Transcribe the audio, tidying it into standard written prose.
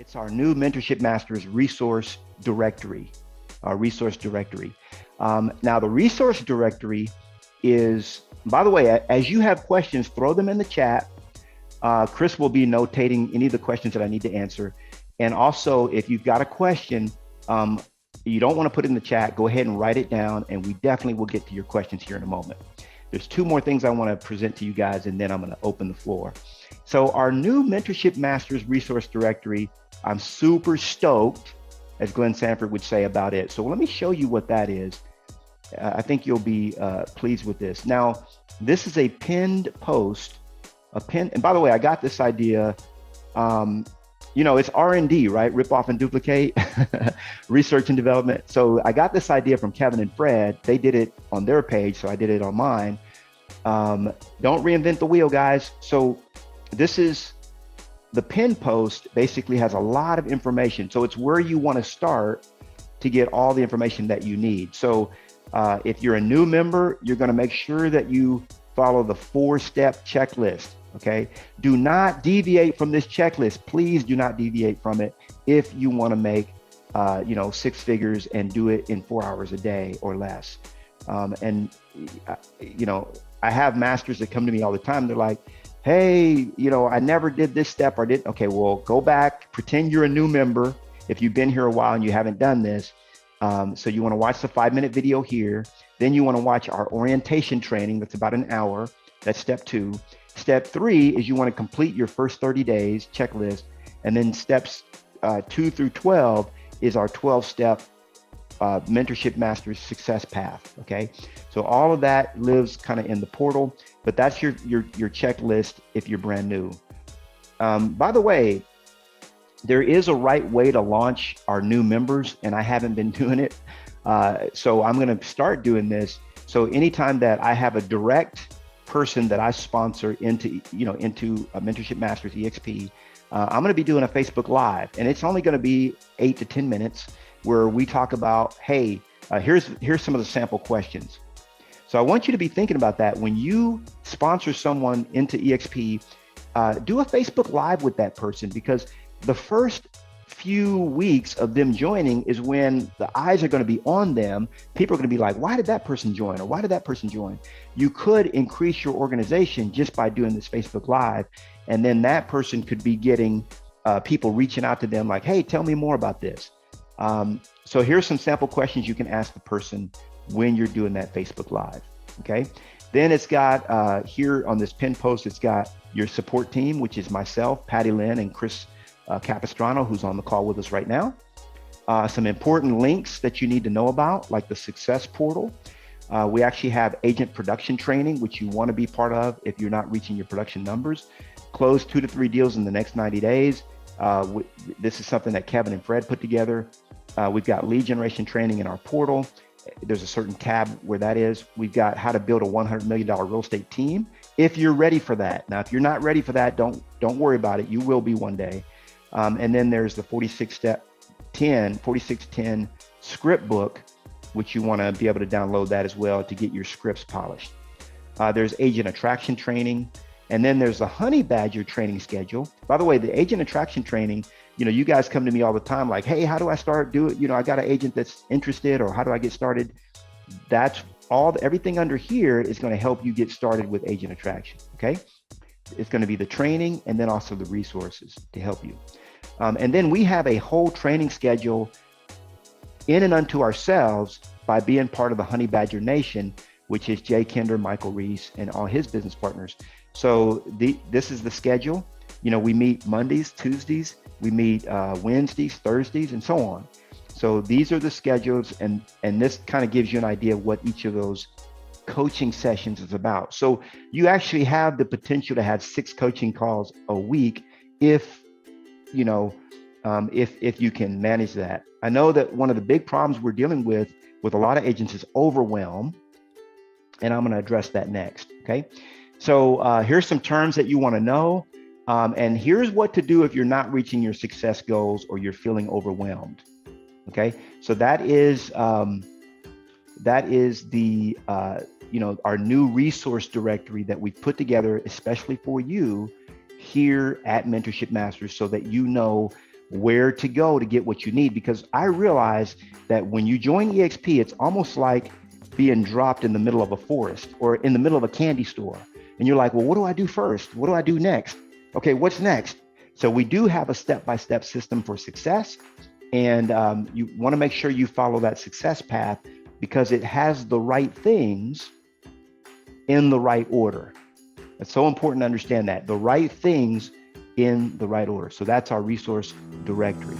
It's our new Mentorship Masters Resource Directory, our resource directory. Now, the resource directory is, by the way, as you have questions, throw them in the chat. Chris will be notating any of the questions that I need to answer. And also, if you've got a question, you don't want to put it in the chat, go ahead and write it down, and we definitely will get to your questions here in a moment. There's two more things I want to present to you guys, and then I'm going to open the floor. So our new Mentorship Masters Resource Directory, I'm super stoked, as Glenn Sanford would say about it. So let me show you what that is. I think you'll be pleased with this. Now, this is a pinned post, and by the way, I got this idea, it's R&D, right? Rip off and duplicate, research and development. So I got this idea from Kevin and Fred. They did it on their page, so I did it on mine. Don't reinvent the wheel, guys. So this is, the pin post basically has a lot of information. So it's where you want to start to get all the information that you need. So if you're a new member, you're going to make sure that you follow the 4-step checklist. Okay. Do not deviate from this checklist. Please do not deviate from it if you want to make, 6 figures and do it in 4 hours a day or less. I have masters that come to me all the time. They're like, hey, I never did this step or did. Okay, well, go back, pretend you're a new member. If you've been here a while and you haven't done this. So you want to watch the 5-minute video here. Then you want to watch our orientation training. That's about an hour. That's step 2. Step 3 is you want to complete your first 30 days checklist. And then steps 2 through 12 is our 12-step Mentorship Masters success path. Okay. So all of that lives kind of in the portal, but that's your checklist if you're brand new. By the way, there is a right way to launch our new members, and I haven't been doing it. So I'm going to start doing this. So anytime that I have a direct person that I sponsor into a Mentorship Masters EXP, I'm going to be doing a Facebook Live, and it's only going to be 8 to 10 minutes where we talk about, hey, here's some of the sample questions. So I want you to be thinking about that. When you sponsor someone into EXP, do a Facebook Live with that person, because the first few weeks of them joining is when the eyes are going to be on them. People are going to be like, why did that person join? Or why did that person join? You could increase your organization just by doing this Facebook Live. And then that person could be getting people reaching out to them like, hey, tell me more about this. So here's some sample questions you can ask the person when you're doing that Facebook Live. Okay. Then it's got here on this pin post, it's got your support team, which is myself, Patty Lynn, and Chris Capistrano, who's on the call with us right now. Some important links that you need to know about, like the success portal. We actually have agent production training, which you want to be part of if you're not reaching your production numbers. Close 2 to 3 deals in the next 90 days. This is something that Kevin and Fred put together. We've got lead generation training in our portal. There's a certain tab where that is. We've got how to build a $100 million real estate team. If you're ready for that. Now, if you're not ready for that, don't worry about it. You will be one day. And then there's the 4610 script book, which you want to be able to download that as well to get your scripts polished. There's agent attraction training. And then there's the Honey Badger training schedule. By the way, the agent attraction training, you guys come to me all the time like, hey, how do I start I got an agent that's interested, or how do I get started? That's everything under here is going to help you get started with agent attraction. Okay. It's going to be the training and then also the resources to help you. And then we have a whole training schedule in and unto ourselves by being part of the Honey Badger Nation, which is Jay Kinder, Michael Reese, and all his business partners. So this is the schedule. We meet Mondays, Tuesdays, we meet Wednesdays, Thursdays, and so on. So these are the schedules, and this kind of gives you an idea of what each of those coaching sessions is about. So you actually have the potential to have 6 coaching calls a week if you can manage that. I know that one of the big problems we're dealing with a lot of agents is overwhelm, and I'm going to address that next. Okay. So here's some terms that you want to know. And here's what to do if you're not reaching your success goals or you're feeling overwhelmed. Okay. So that is the, our new resource directory that we've put together, especially for you here at Mentorship Masters, so that where to go to get what you need. Because I realize that when you join EXP, it's almost like being dropped in the middle of a forest or in the middle of a candy store. And you're like, well, what do I do first? What do I do next? Okay, what's next? So we do have a step-by-step system for success. And you want to make sure you follow that success path because it has the right things in the right order. It's so important to understand that. The right things in the right order. So that's our resource directory.